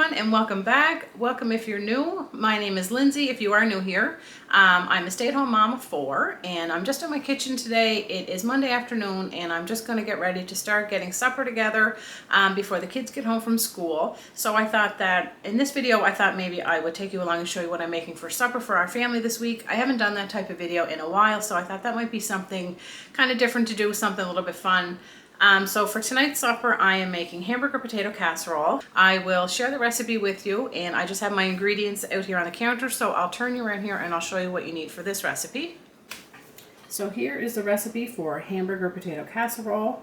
everyone, and welcome back. Welcome if you're new. My name is Lindsay if you are new here. I'm a stay-at-home mom of 4, and I'm just in my kitchen today. It is Monday afternoon, and I'm just going to get ready to start getting supper together before the kids get home from school. So I thought that in this video, I thought maybe I would take you along and show you what I'm making for supper for our family this week. I haven't done that type of video in a while, so I thought that might be something kind of different to do, something a little bit fun. So for tonight's supper, I am making hamburger potato casserole. I will share the recipe with you, and I just have my ingredients out here on the counter, so I'll turn you around here and I'll show you what you need for this recipe. So here is the recipe for hamburger potato casserole.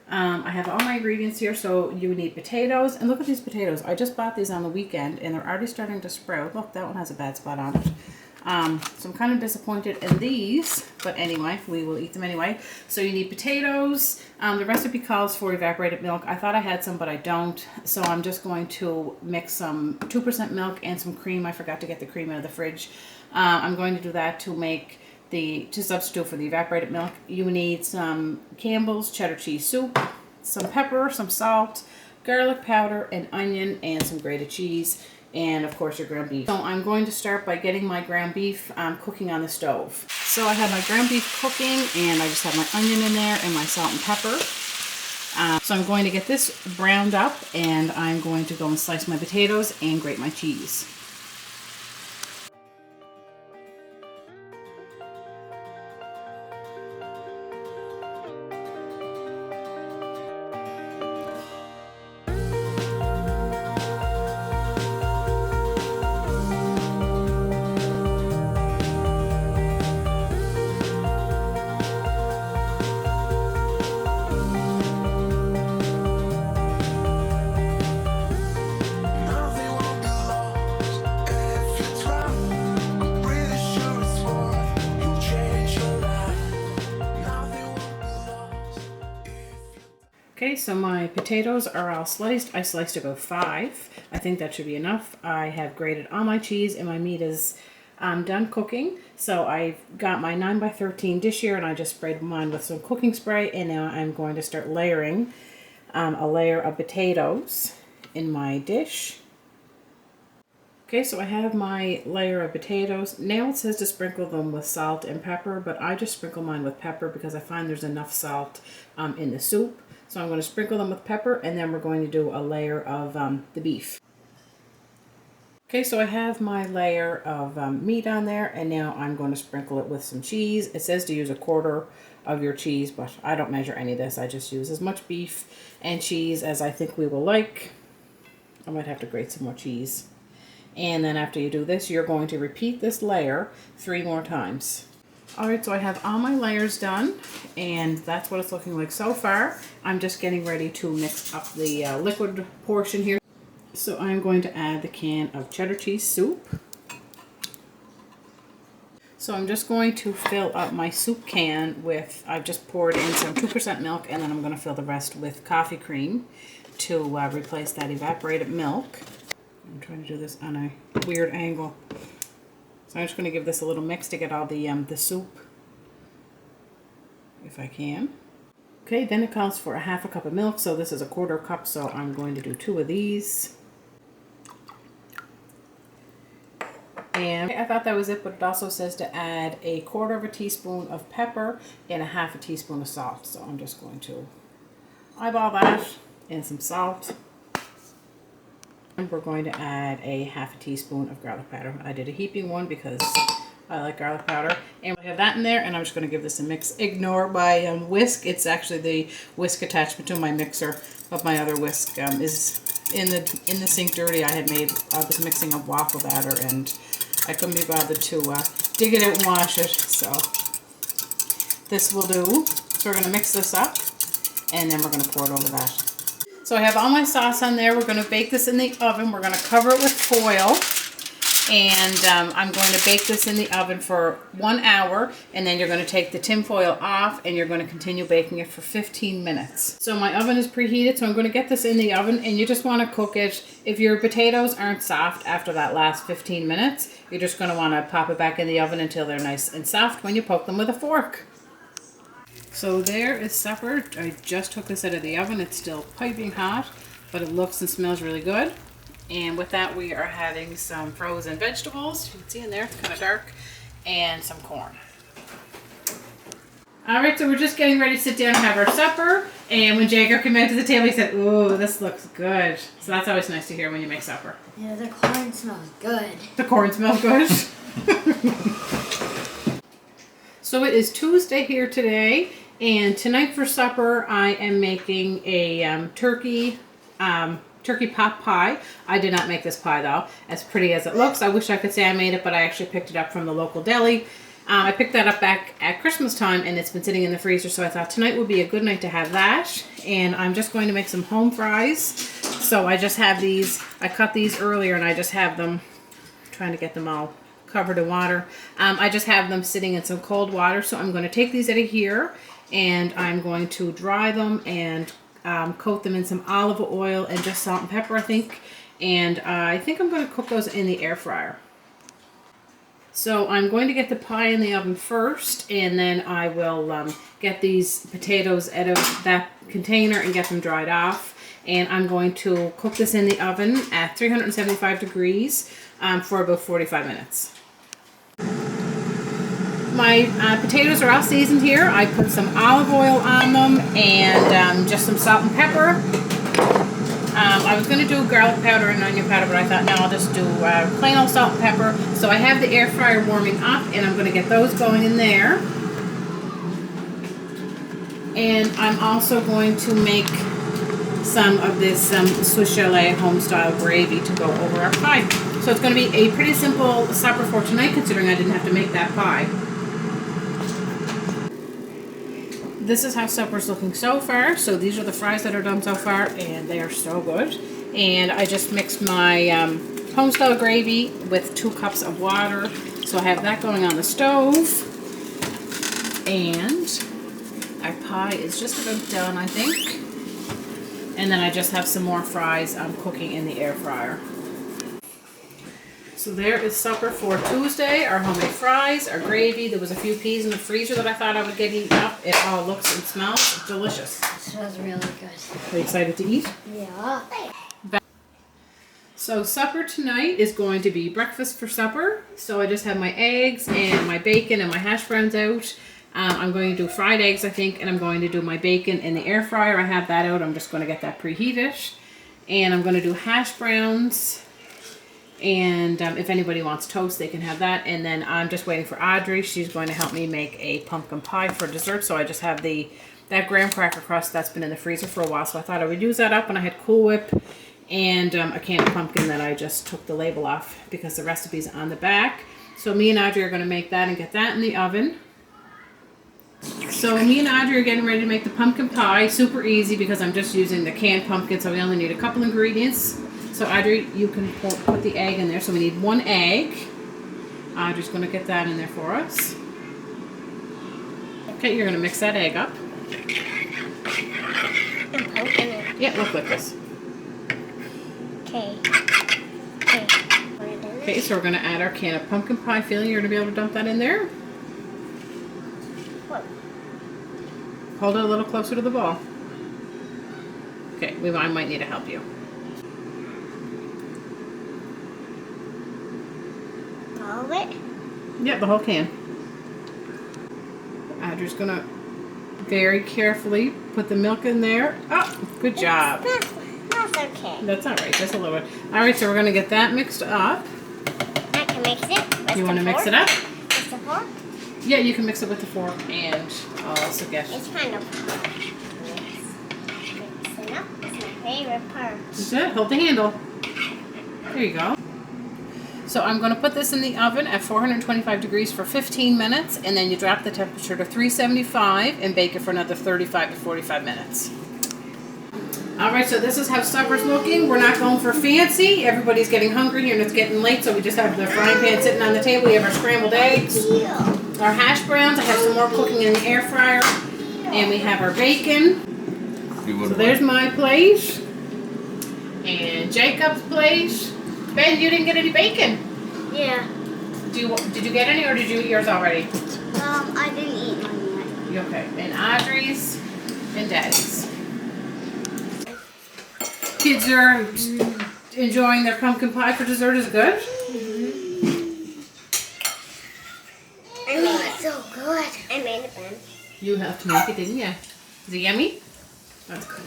I have all my ingredients here. So you need potatoes, and look at these potatoes. I just bought these on the weekend and they're already starting to sprout. Look, that one has a bad spot on it. So I'm kind of disappointed in these, but anyway, we will eat them anyway. So you need potatoes. The recipe calls for evaporated milk. I thought I had some, but I don't. So I'm just going to mix some 2% milk and some cream. I forgot to get the cream out of the fridge. I'm going to do that to substitute for the evaporated milk. You need some Campbell's cheddar cheese soup, some pepper, some salt, garlic powder, an onion, and some grated cheese. And of course your ground beef. So I'm going to start by getting my ground beef cooking on the stove. So I have my ground beef cooking, and I just have my onion in there and my salt and pepper. So I'm going to get this browned up, and I'm going to go and slice my potatoes and grate my cheese. Okay, so my potatoes are all sliced. I sliced about 5. I think that should be enough. I have grated all my cheese, and my meat is done cooking. So I've got my 9x13 dish here, and I just sprayed mine with some cooking spray, and now I'm going to start layering a layer of potatoes in my dish. Okay, so I have my layer of potatoes. Now it says to sprinkle them with salt and pepper, but I just sprinkle mine with pepper because I find there's enough salt in the soup. So I'm going to sprinkle them with pepper, and then we're going to do a layer of the beef. Okay, so I have my layer of meat on there, and now I'm going to sprinkle it with some cheese. It says to use 1/4 of your cheese, but I don't measure any of this. I just use as much beef and cheese as I think we will like. I might have to grate some more cheese. And then after you do this, you're going to repeat this layer 3 more times. Alright, so I have all my layers done, and that's what it's looking like so far. I'm just getting ready to mix up the liquid portion here. So I'm going to add the can of cheddar cheese soup. So I'm just going to fill up my soup can with, I've just poured in some 2% milk, and then I'm going to fill the rest with coffee cream to replace that evaporated milk. I'm trying to do this on a weird angle. So I'm just going to give this a little mix to get all the soup, if I can. Okay, then it calls for 1/2 cup of milk, so this is 1/4 cup, so I'm going to do 2 of these. And I thought that was it, but it also says to add 1/4 teaspoon of pepper and 1/2 teaspoon of salt. So I'm just going to eyeball that and some salt. And we're going to add 1/2 teaspoon of garlic powder. I did a heaping one because I like garlic powder. And we have that in there, and I'm just going to give this a mix. Ignore my whisk. It's actually the whisk attachment to my mixer, but my other whisk is in the sink dirty. I was mixing up waffle batter, and I couldn't be bothered to dig it out and wash it. So this will do. So we're going to mix this up, and then we're going to pour it over that. So I have all my sauce on there. We're going to bake this in the oven. We're going to cover it with foil. And I'm going to bake this in the oven for 1 hour. And then you're going to take the tin foil off, and you're going to continue baking it for 15 minutes. So my oven is preheated. So I'm going to get this in the oven. And you just want to cook it. If your potatoes aren't soft after that last 15 minutes, you're just going to want to pop it back in the oven until they're nice and soft when you poke them with a fork. So there is supper. I just took this out of the oven. It's still piping hot, but it looks and smells really good. And with that, we are having some frozen vegetables. You can see in there, it's kind of dark, and some corn. All right, so we're just getting ready to sit down and have our supper. And when Jacob came out to the table, he said, "Ooh, this looks good." So that's always nice to hear when you make supper. Yeah, the corn smells good. The corn smells good. So it is Tuesday here today, and tonight for supper I am making a turkey pot pie. I did not make this pie though, as pretty as it looks. I wish I could say I made it, but I actually picked it up from the local deli. I picked that up back at Christmas time, and it's been sitting in the freezer, so I thought tonight would be a good night to have that. And I'm just going to make some home fries. So I just have these, I cut these earlier, and I just have them, trying to get them all covered in water. I just have them sitting in some cold water, so I'm going to take these out of here, and I'm going to dry them and coat them in some olive oil and just salt and pepper, I think. And I think I'm going to cook those in the air fryer. So I'm going to get the pie in the oven first, and then I will get these potatoes out of that container and get them dried off. And I'm going to cook this in the oven at 375 degrees for about 45 minutes. My potatoes are all seasoned here. I put some olive oil on them and just some salt and pepper. I was going to do garlic powder and onion powder, but I thought, no, I'll just do plain old salt and pepper. So I have the air fryer warming up, and I'm going to get those going in there. And I'm also going to make some of this Swiss chalet home-style gravy to go over our pie. So it's going to be a pretty simple supper for tonight, considering I didn't have to make that pie. This is how supper's looking so far. So these are the fries that are done so far, and they are so good. And I just mixed my home-style gravy with 2 cups of water. So I have that going on the stove. And our pie is just about done, I think. And then I just have some more fries cooking in the air fryer. So there is supper for Tuesday. Our homemade fries, our gravy. There was a few peas in the freezer that I thought I would get eaten up. It all looks and smells delicious. It smells really good. Are you excited to eat? Yeah. So supper tonight is going to be breakfast for supper. So I just have my eggs and my bacon and my hash browns out. I'm going to do fried eggs, I think, and I'm going to do my bacon in the air fryer. I have that out. I'm just going to get that preheated. And I'm going to do hash browns. And if anybody wants toast, they can have that. And then I'm just waiting for Audrey. She's going to help me make a pumpkin pie for dessert. So I just have that graham cracker crust that's been in the freezer for a while. So I thought I would use that up. And I had Cool Whip and a can of pumpkin that I just took the label off because the recipe's on the back. So me and Audrey are going to make that and get that in the oven. So me and Audrey are getting ready to make the pumpkin pie. Super easy because I'm just using the canned pumpkin. So we only need a couple ingredients. So Audrey, you can put the egg in there. So we need 1 egg. Audrey's going to get that in there for us. Okay, you're going to mix that egg up. I'm poking it. Yeah, look like this. Okay. Okay, so we're going to add our can of pumpkin pie filling. You're going to be able to dump that in there. What? Hold it a little closer to the ball. Okay, I might need to help you. All of it? Yeah, the whole can. Audrey's going to very carefully put the milk in there. Oh, good job. That's okay. That's all right, just a little bit. All right, so we're going to get that mixed up. I can mix it. You want to mix it up? With the fork? Yeah, you can mix it with the fork, and I'll also get... It's kind of mixing up. It's my favorite part. That's it. Hold the handle. There you go. So I'm going to put this in the oven at 425 degrees for 15 minutes, and then you drop the temperature to 375 and bake it for another 35 to 45 minutes. All right, so this is how supper's looking. We're not going for fancy. Everybody's getting hungry here, and it's getting late, so we just have the frying pan sitting on the table. We have our scrambled eggs, our hash browns. I have some more cooking in the air fryer, and we have our bacon. So there's my plate, and Jacob's plate. Ben, you didn't get any bacon. Yeah. Did you get any, or did you eat yours already? I didn't eat mine yet. Okay, and Audrey's and Daddy's. Kids are enjoying their pumpkin pie for dessert is good? I made it so good. I made it, Ben. You have to make it, didn't you? Is it yummy? That's good.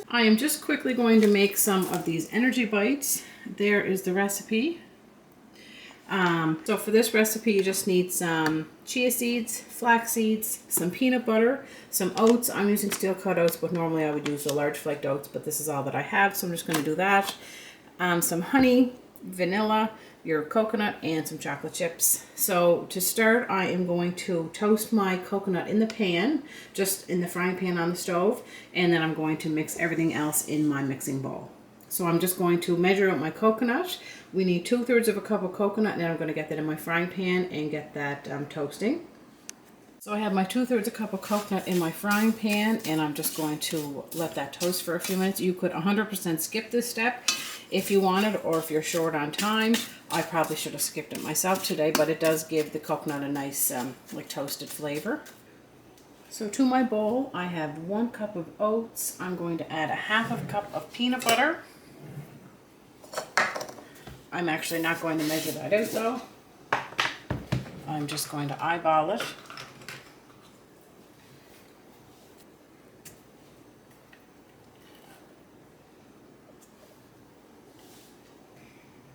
I am just quickly going to make some of these energy bites. There is the recipe. So for this recipe, you just need some chia seeds, flax seeds, some peanut butter, some oats. I'm using steel cut oats, but normally I would use the large flaked oats, but this is all that I have, so I'm just going to do that. Some honey, vanilla, your coconut, and some chocolate chips. So to start, I am going to toast my coconut in the pan, just in the frying pan on the stove, and then I'm going to mix everything else in my mixing bowl. So I'm just going to measure out my coconut. We need 2/3 of a cup of coconut, and then I'm going to get that in my frying pan and get that toasting. So I have my 2/3 a cup of coconut in my frying pan, and I'm just going to let that toast for a few minutes. You could 100% skip this step if you wanted, or if you're short on time. I probably should have skipped it myself today, but it does give the coconut a nice like toasted flavor. So to my bowl, I have 1 cup of oats. I'm going to add 1/2 cup of peanut butter. I'm actually not going to measure that out though. I'm just going to eyeball it.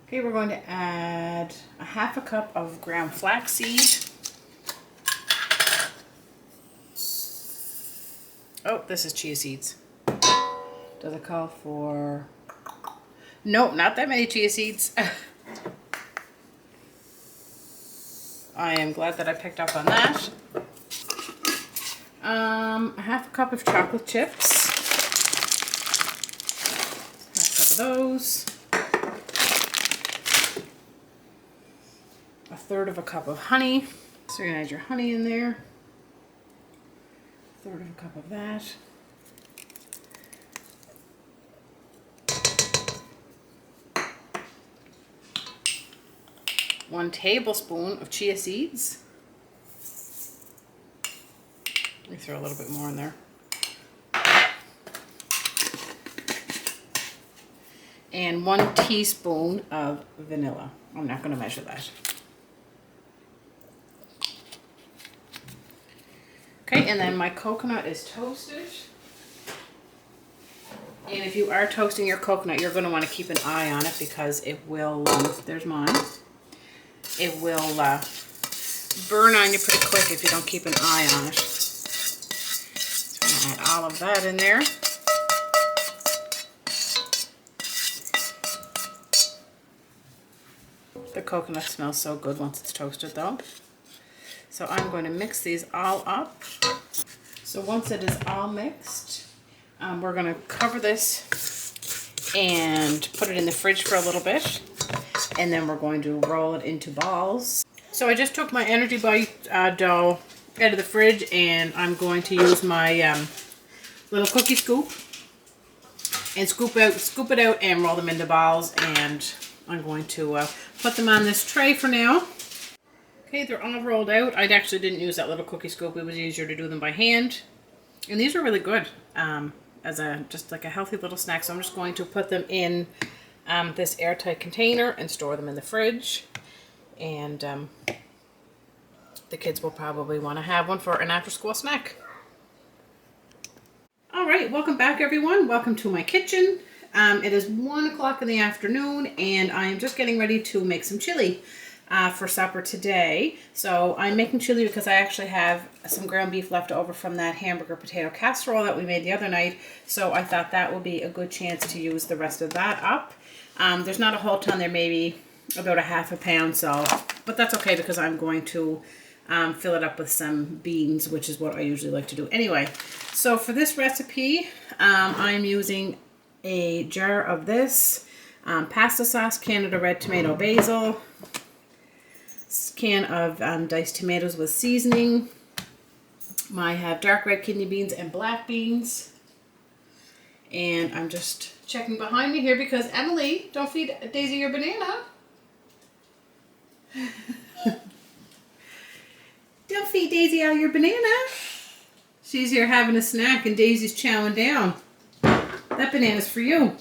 Okay, we're going to add 1/2 cup of ground flaxseed. Oh, this is chia seeds. Does it call for... Nope, not that many chia seeds. I am glad that I picked up on that. 1/2 cup of chocolate chips. 1/2 cup of those. 1/3 cup of honey. So you're gonna add your honey in there. 1/3 cup of that. 1 tablespoon of chia seeds. Let me throw a little bit more in there. And 1 teaspoon of vanilla. I'm not going to measure that. Okay, and then my coconut is toasted. And if you are toasting your coconut, you're going to want to keep an eye on it because it will, there's mine. It will burn on you pretty quick if you don't keep an eye on it. So I'm going to add all of that in there. The coconut smells so good once it's toasted though. So I'm going to mix these all up. So once it is all mixed, we're going to cover this and put it in the fridge for a little bit. And then we're going to roll it into balls. So I just took my Energy Bite dough out of the fridge, and I'm going to use my little cookie scoop and scoop it out and roll them into balls. And I'm going to put them on this tray for now. Okay, they're all rolled out. I actually didn't use that little cookie scoop. It was easier to do them by hand. And these are really good as just like a healthy little snack. So I'm just going to put them in this airtight container and store them in the fridge. And the kids will probably want to have one for an after-school snack. All right, welcome back everyone. Welcome to my kitchen. It is 1 o'clock in the afternoon, and I am just getting ready to make some chili for supper today. So I'm making chili because I actually have some ground beef left over from that hamburger potato casserole that we made the other night. So I thought that would be a good chance to use the rest of that up. There's not a whole ton there, maybe about 1/2 pound, so, but that's okay because I'm going to fill it up with some beans, which is what I usually like to do anyway. So for this recipe, I'm using a jar of this pasta sauce, Canada red tomato basil, can of diced tomatoes with seasoning. I have dark red kidney beans and black beans. And I'm just checking behind me here because Emily, don't feed Daisy your banana. Don't feed Daisy all your banana. She's here having a snack and Daisy's chowing down. That banana's for you.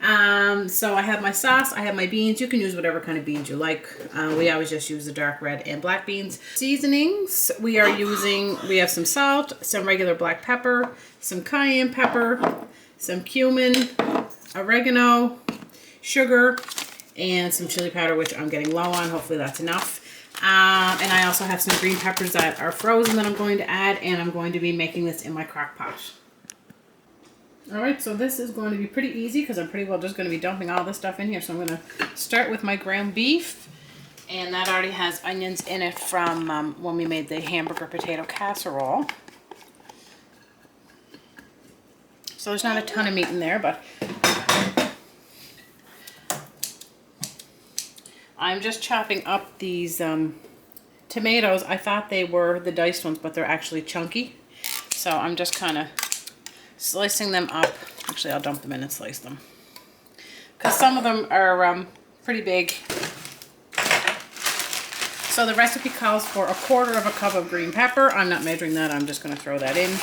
So I have my sauce, I have my beans. You can use whatever kind of beans you like. We always just use the dark red and black beans. Seasonings, we have some salt, some regular black pepper, some cayenne pepper, some cumin, oregano, sugar, and some chili powder, which I'm getting low on. Hopefully that's enough. And I also have some green peppers that are frozen that I'm going to add, and I'm going to be making this in my crock pot. Alright, so this is going to be pretty easy because I'm pretty well just going to be dumping all this stuff in here. So I'm going to start with my ground beef, and that already has onions in it from when we made the hamburger potato casserole. So there's not a ton of meat in there, but I'm just chopping up these tomatoes. I thought they were the diced ones, but they're actually chunky. So I'm just kind of slicing them up. Actually, I'll dump them in and slice them, because some of them are pretty big. So the recipe calls for 1/4 cup of green pepper. I'm not measuring that. I'm just going to throw that in.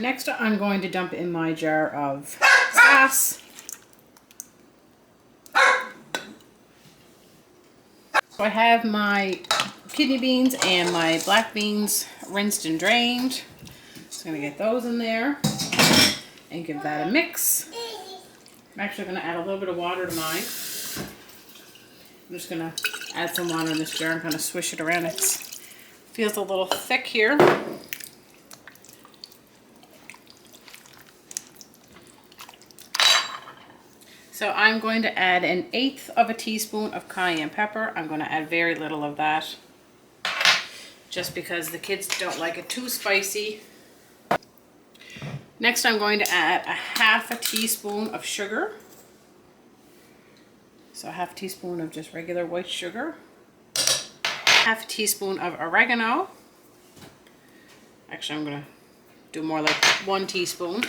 Next, I'm going to dump in my jar of sauce. So I have my kidney beans and my black beans rinsed and drained. Just going to get those in there and give that a mix. I'm actually going to add a little bit of water to mine. I'm just going to add some water in this jar and kind of swish it around. It feels a little thick here. So I'm going to add 1/8 teaspoon of cayenne pepper. I'm going to add very little of that, just because the kids don't like it too spicy. Next, I'm going to add 1/2 teaspoon of sugar. So 1/2 teaspoon of just regular white sugar. 1/2 teaspoon of oregano. Actually, I'm going to do more like 1 teaspoon.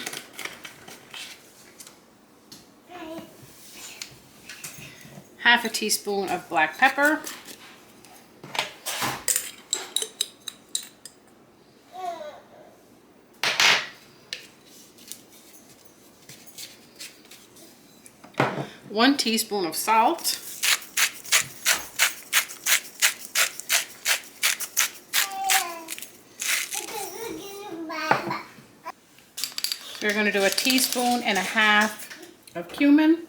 1/2 teaspoon of black pepper. One teaspoon of salt. We're going to do 1.5 teaspoons of cumin.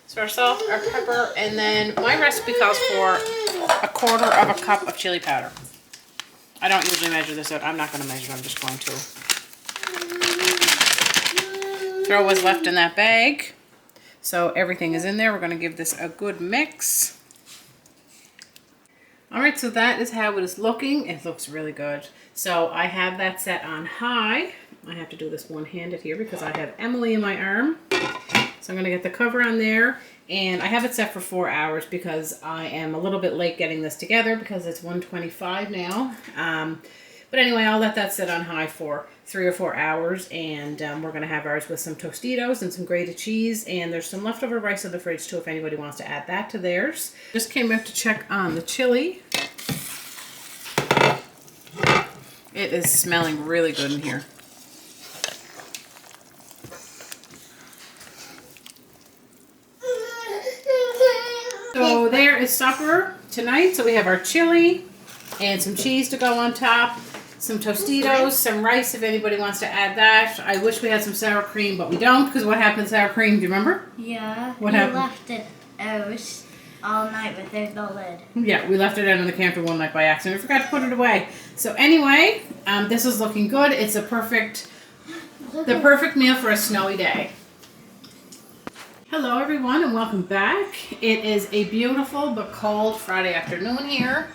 So our salt, our pepper, and then my recipe calls for 1/4 cup of chili powder. I don't usually measure this out. I'm not going to measure it. I'm just going to throw what's left in that bag. So everything is in there. We're going to give this a good mix. Alright, so that is how it is looking. It looks really good. So I have that set on high. I have to do this one-handed here because I have Emily in my arm. So I'm going to get the cover on there, and I have it set for 4 hours because I am a little bit late getting this together because it's 1:25 now. But anyway, I'll let that sit on high for 3 or 4 hours, and we're going to have ours with some Tostitos and some grated cheese, and there's some leftover rice in the fridge too if anybody wants to add that to theirs. Just came up to check on the chili. It is smelling really good in here. So there is supper tonight. So we have our chili and some cheese to go on top, some Tostitos, some rice if anybody wants to add that. I wish we had some sour cream, but we don't, because what happened to sour cream? Do you remember? Yeah. What happened? Left it out all night without the lid. Yeah, we left it out on the counter one night by accident. We forgot to put it away. So anyway, this is looking good. It's the perfect meal for a snowy day. Hello everyone and welcome back. It is a beautiful but cold Friday afternoon here.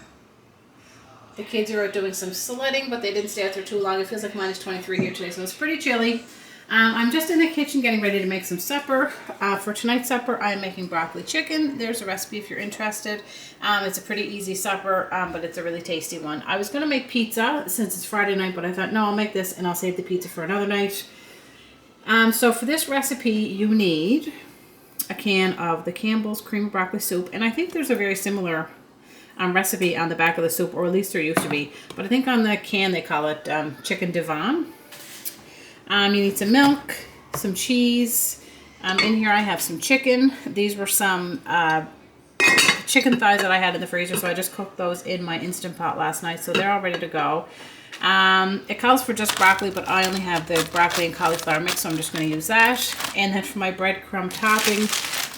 The kids are out doing some sledding, but they didn't stay out there too long. It feels like -23 here today, so it's pretty chilly. I'm just in the kitchen getting ready to make some supper. For tonight's supper, I'm making broccoli chicken. There's a recipe if you're interested. It's a pretty easy supper, but it's a really tasty one. I was going to make pizza since it's Friday night, but I thought, no, I'll make this and I'll save the pizza for another night. So for this recipe, you need a can of the Campbell's cream of broccoli soup, and I think there's a very similar recipe on the back of the soup, or at least there used to be. But I think on the can they call it chicken divan. You need some milk, some cheese. In here I have some chicken. These were some chicken thighs that I had in the freezer, so I just cooked those in my Instant Pot last night, so they're all ready to go. It calls for just broccoli, but I only have the broccoli and cauliflower mix, so I'm just going to use that. And then for my breadcrumb topping,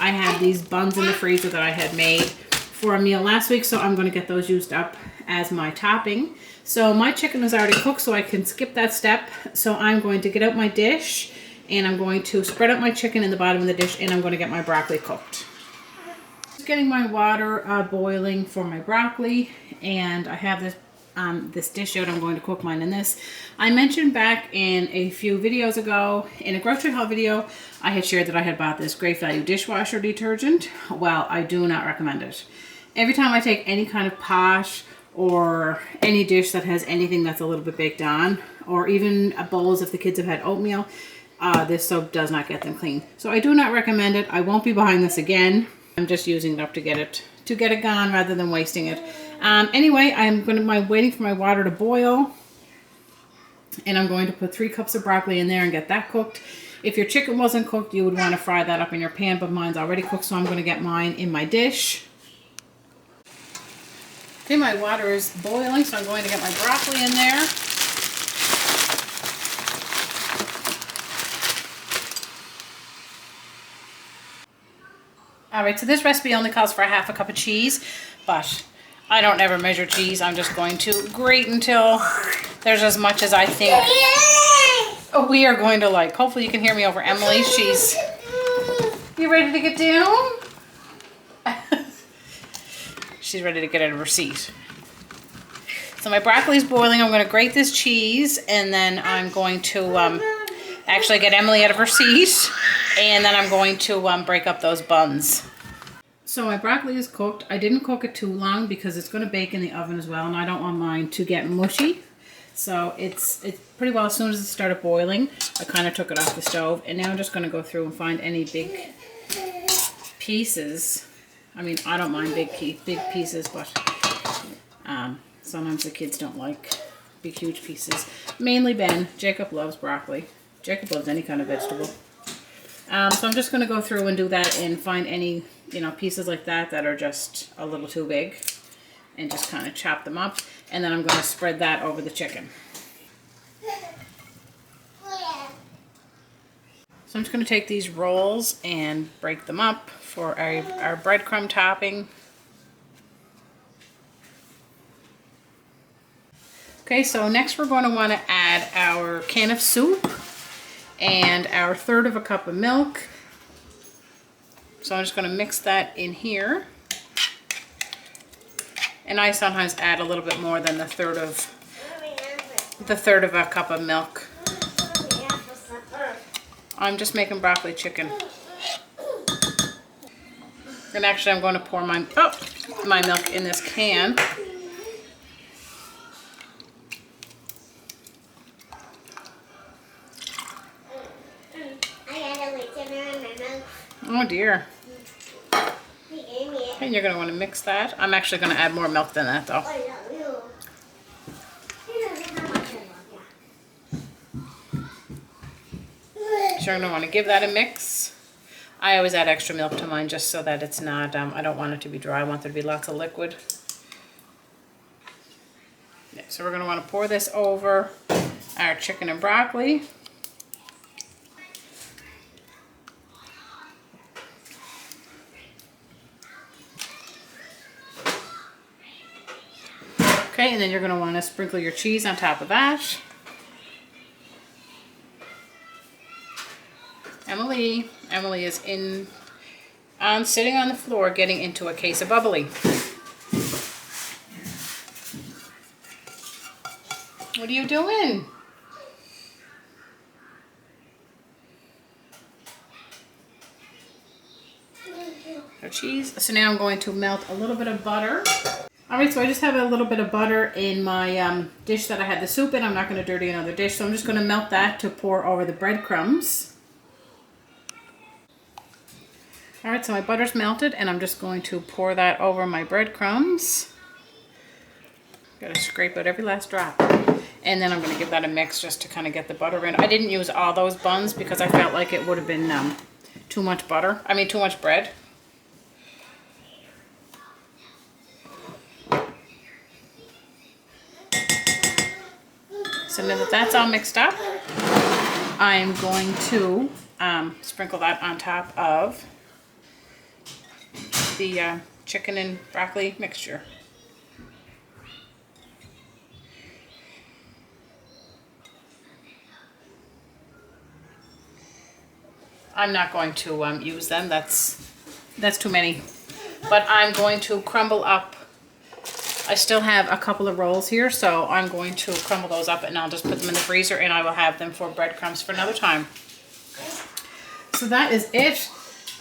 I have these buns in the freezer that I had made for a meal last week, so I'm going to get those used up as my topping. So my chicken is already cooked, so I can skip that step. So I'm going to get out my dish, and I'm going to spread out my chicken in the bottom of the dish, and I'm going to get my broccoli cooked. Just getting my water boiling for my broccoli, and I have this dish out. I'm going to cook mine in this. I mentioned back in a few videos ago, in a grocery haul video, I had shared that I had bought this Great Value dishwasher detergent. Well, I do not recommend it. Every time I take any kind of pot or any dish that has anything that's a little bit baked on, or even bowls if the kids have had oatmeal, this soap does not get them clean. So I do not recommend it. I won't be buying this again. I'm just using it up to get it gone rather than wasting it. Anyway, I'm waiting for my water to boil, and I'm going to put 3 cups of broccoli in there and get that cooked. If your chicken wasn't cooked, you would want to fry that up in your pan, but mine's already cooked, so I'm going to get mine in my dish. Okay, my water is boiling, so I'm going to get my broccoli in there. Alright, so this recipe only calls for 1/2 cup of cheese, but I don't ever measure cheese. I'm just going to grate until there's as much as I think we are going to like. Hopefully you can hear me over Emily. You ready to get down? She's ready to get out of her seat. So my broccoli is boiling. I'm going to grate this cheese, and then I'm going to actually get Emily out of her seat, and then I'm going to break up those buns. So my broccoli is cooked. I didn't cook it too long because it's going to bake in the oven as well, and I don't want mine to get mushy. So it's pretty well, as soon as it started boiling, I kind of took it off the stove, and now I'm just going to go through and find any big pieces. I mean, I don't mind big pieces, but sometimes the kids don't like big, huge pieces. Mainly Ben. Jacob loves broccoli. Jacob loves any kind of vegetable. So I'm just going to go through and do that and find any, pieces like that are just a little too big, and just kind of chop them up. And then I'm going to spread that over the chicken. So I'm just going to take these rolls and break them up for our breadcrumb topping. Okay, so next we're going to want to add our can of soup and our 1/3 cup of milk. So I'm just going to mix that in here. And I sometimes add a little bit more than the third of a cup of milk. I'm just making broccoli chicken. And actually I'm going to pour my milk in this can. Oh dear. And you're going to want to mix that. I'm actually going to add more milk than that though. So you're going to want to give that a mix. I always add extra milk to mine just so that it's not, I don't want it to be dry. I want there to be lots of liquid. Yeah, so we're going to want to pour this over our chicken and broccoli. Okay, and then you're going to want to sprinkle your cheese on top of that. Emily is sitting on the floor getting into a case of bubbly. What are you doing? Our cheese. So now I'm going to melt a little bit of butter. Alright, so I just have a little bit of butter in my dish that I had the soup in. I'm not going to dirty another dish, so I'm just going to melt that to pour over the breadcrumbs. Alright, so my butter's melted, and I'm just going to pour that over my breadcrumbs. Gotta scrape out every last drop. And then I'm gonna give that a mix just to kind of get the butter in. I didn't use all those buns because I felt like it would have been too much butter. I mean, too much bread. So now that that's all mixed up, I'm going to sprinkle that on top of the chicken and broccoli mixture. I'm not going to use them, that's too many. But I'm going to crumble up. I still have a couple of rolls here, so I'm going to crumble those up and I'll just put them in the freezer and I will have them for breadcrumbs for another time. So that is it.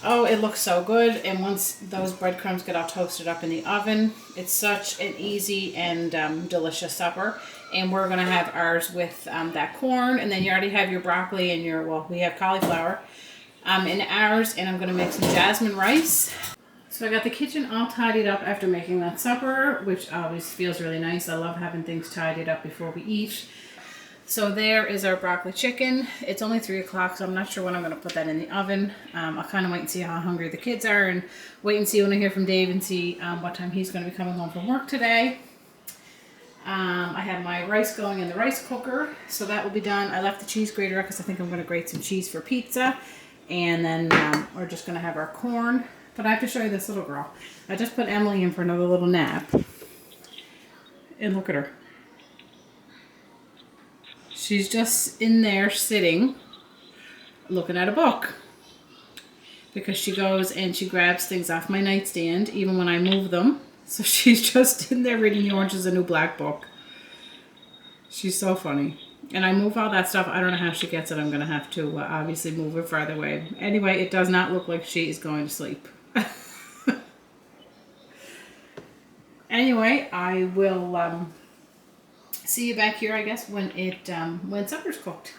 Oh, it looks so good. And once those breadcrumbs get all toasted up in the oven, it's such an easy and delicious supper. And we're gonna have ours with that corn, and then you already have your broccoli and your, well, we have cauliflower in ours, and I'm gonna make some jasmine rice. So I got the kitchen all tidied up after making that supper, which always feels really nice. I love having things tidied up before we eat. So there is our broccoli chicken. It's only 3 o'clock, so I'm not sure when I'm going to put that in the oven. I'll kind of wait and see how hungry the kids are and wait and see when I hear from Dave and see what time he's going to be coming home from work today. I have my rice going in the rice cooker, so that will be done. I left the cheese grater up because I think I'm going to grate some cheese for pizza. And then we're just going to have our corn. But I have to show you this little girl. I just put Emily in for another little nap. And look at her. She's just in there sitting, looking at a book. Because she goes and she grabs things off my nightstand, even when I move them. So she's just in there reading the Orange is the New Black book. She's so funny. And I move all that stuff. I don't know how she gets it. I'm going to have to obviously move her farther away. Anyway, it does not look like she is going to sleep. Anyway, I will see you back here, I guess, when supper's cooked.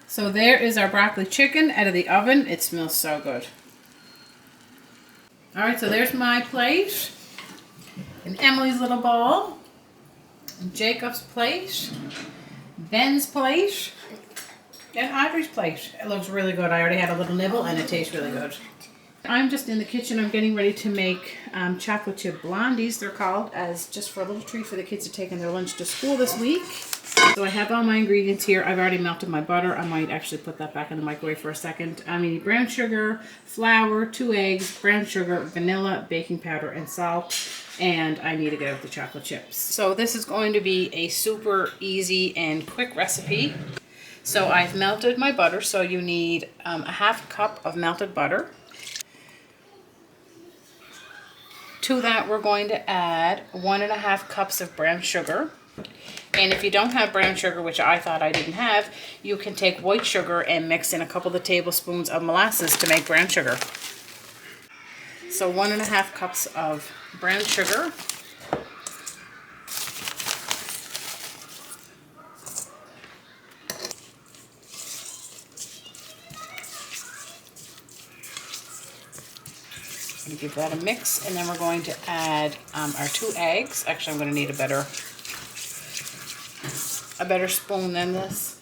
So there is our broccoli chicken out of the oven. It smells so good. All right, so there's my plate, and Emily's little bowl, and Jacob's plate, Ben's plate, and Audrey's plate. It looks really good. I already had a little nibble, and it tastes really good. I'm just in the kitchen. I'm getting ready to make chocolate chip blondies, they're called, as just for a little treat for the kids to take in their lunch to school this week. So I have all my ingredients here. I've already melted my butter. I might actually put that back in the microwave for a second. I need brown sugar, flour, 2 eggs, brown sugar, vanilla, baking powder, and salt. And I need to get out the chocolate chips. So this is going to be a super easy and quick recipe. So I've melted my butter. So you need a half cup of melted butter. To that, we're going to add 1.5 cups of brown sugar. And if you don't have brown sugar, which I thought I didn't have, you can take white sugar and mix in a couple of tablespoons of molasses to make brown sugar. So 1.5 cups of brown sugar. Give that a mix, and then we're going to add our 2 eggs. Actually, I'm going to need a better spoon than this.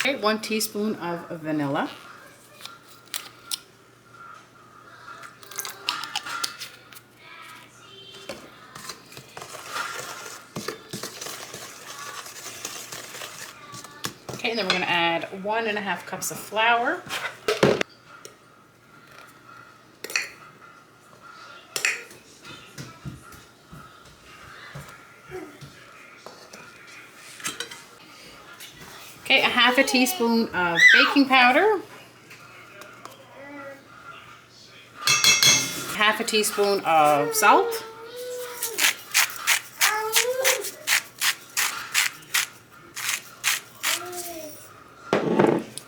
Okay, 1 teaspoon of vanilla. Okay, and then we're going to add 1.5 cups of flour. Okay, 1/2 teaspoon of baking powder. 1/2 teaspoon of salt.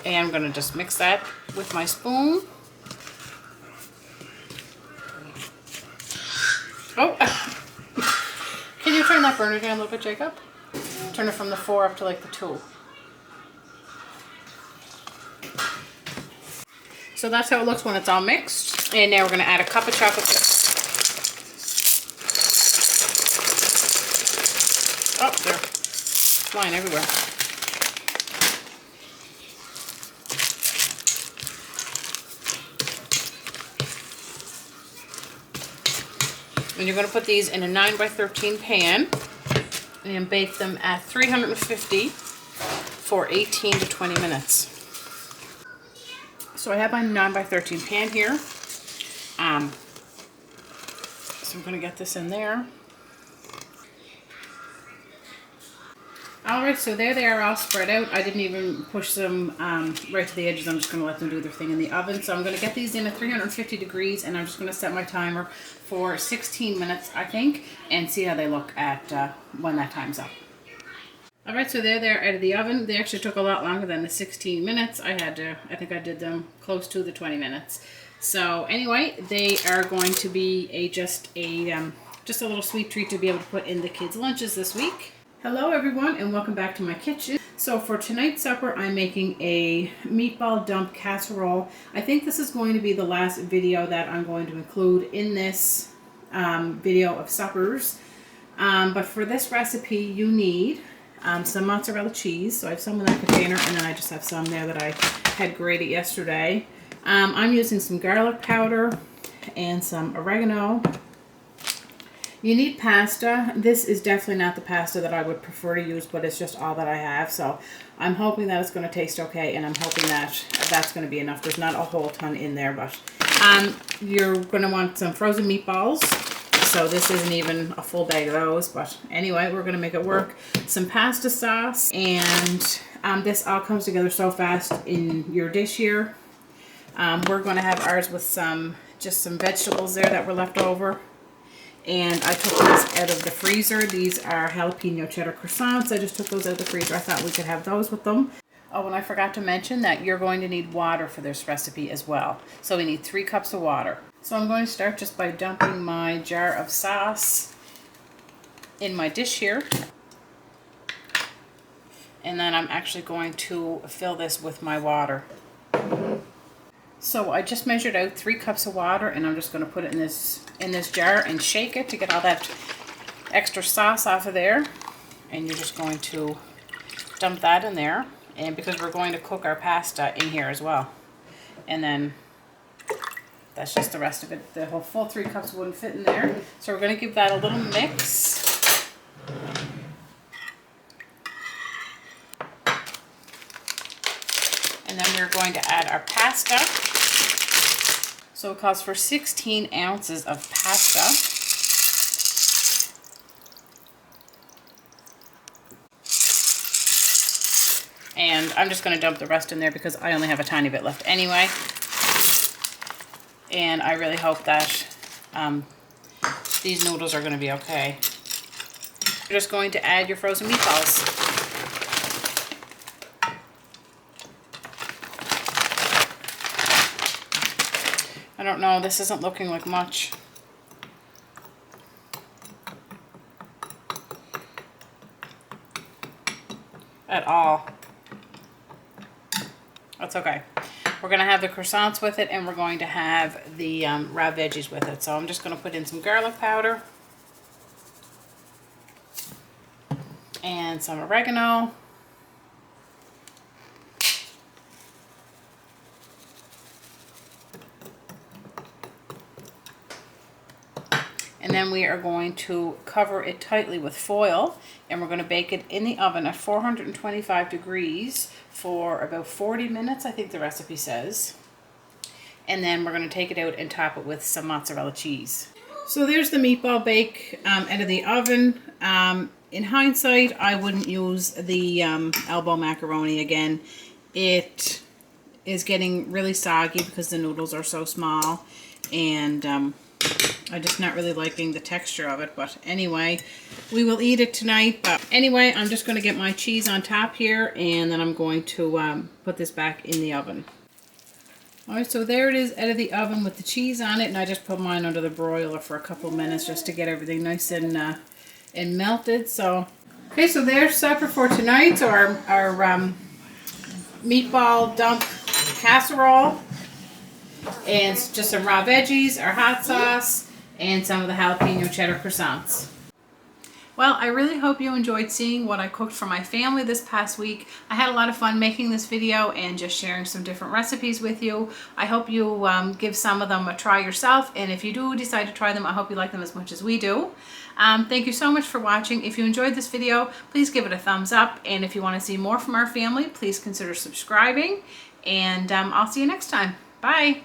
And I'm going to just mix that with my spoon. Oh, can you turn that burner down a little bit, Jacob? Turn it from the 4 up to like the 2. So that's how it looks when it's all mixed. And now we're going to add a cup of chocolate chips. Oh, they're flying everywhere. And you're going to put these in a 9 by 13 pan and bake them at 350 for 18 to 20 minutes. So I have my 9 by 13 pan here. So I'm going to get this in there. Alright, so there they are all spread out. I didn't even push them right to the edges. I'm just going to let them do their thing in the oven. So I'm going to get these in at 350 degrees, and I'm just going to set my timer for 16 minutes, I think, and see how they look at when that time's up. Alright, so there they're out of the oven. They actually took a lot longer than the 16 minutes. I think I did them close to the 20 minutes. So anyway, they are going to be just a little sweet treat to be able to put in the kids' lunches this week. Hello everyone, and welcome back to my kitchen. So for tonight's supper, I'm making a meatball dump casserole. I think this is going to be the last video that I'm going to include in this video of suppers. But for this recipe, you need some mozzarella cheese. So I have some in that container, and then I just have some there that I had grated yesterday. I'm using some garlic powder and some oregano. You need pasta. This is definitely not the pasta that I would prefer to use, but it's just all that I have. So I'm hoping that it's going to taste okay, and I'm hoping that that's going to be enough. There's not a whole ton in there, but you're going to want some frozen meatballs. So this isn't even a full bag of those, but anyway, we're going to make it work. Some pasta sauce, and this all comes together so fast in your dish here. We're going to have ours with just some vegetables there that were left over. And I took these out of the freezer. These are jalapeno cheddar croissants. I just took those out of the freezer. I thought we could have those with them. Oh, and I forgot to mention that you're going to need water for this recipe as well. So we need 3 cups of water. So I'm going to start just by dumping my jar of sauce in my dish here. And then I'm actually going to fill this with my water. So I just measured out 3 cups of water, and I'm just going to put it in this jar and shake it to get all that extra sauce off of there. And you're just going to dump that in there, and because we're going to cook our pasta in here as well. And then that's just the rest of it. The whole full 3 cups wouldn't fit in there. So we're going to give that a little mix. And then we're going to add our pasta. So it calls for 16 ounces of pasta. And I'm just going to dump the rest in there because I only have a tiny bit left anyway. And I really hope that these noodles are going to be okay. You're just going to add your frozen meatballs. I don't know, this isn't looking like much. At all. That's okay. We're going to have the croissants with it, and we're going to have the raw veggies with it. So I'm just going to put in some garlic powder and some oregano. And then we are going to cover it tightly with foil, and we're going to bake it in the oven at 425 degrees for about 40 minutes, I think the recipe says. And then we're going to take it out and top it with some mozzarella cheese. So there's the meatball bake out of the oven. In hindsight, I wouldn't use the elbow macaroni again. It is getting really soggy because the noodles are so small, and I'm just not really liking the texture of it. But anyway, we will eat it tonight. But anyway, I'm just going to get my cheese on top here, and then I'm going to put this back in the oven. Alright, so there it is out of the oven with the cheese on it, and I just put mine under the broiler for a couple minutes just to get everything nice and melted. So, okay, so there's supper for tonight. So our meatball dump casserole, and just some raw veggies, our hot sauce, and some of the jalapeno cheddar croissants. Well, I really hope you enjoyed seeing what I cooked for my family this past week. I had a lot of fun making this video and just sharing some different recipes with you. I hope you give some of them a try yourself, and if you do decide to try them, I hope you like them as much as we do. Thank you so much for watching. If you enjoyed this video, please give it a thumbs up, and if you want to see more from our family, please consider subscribing, and I'll see you next time. Bye!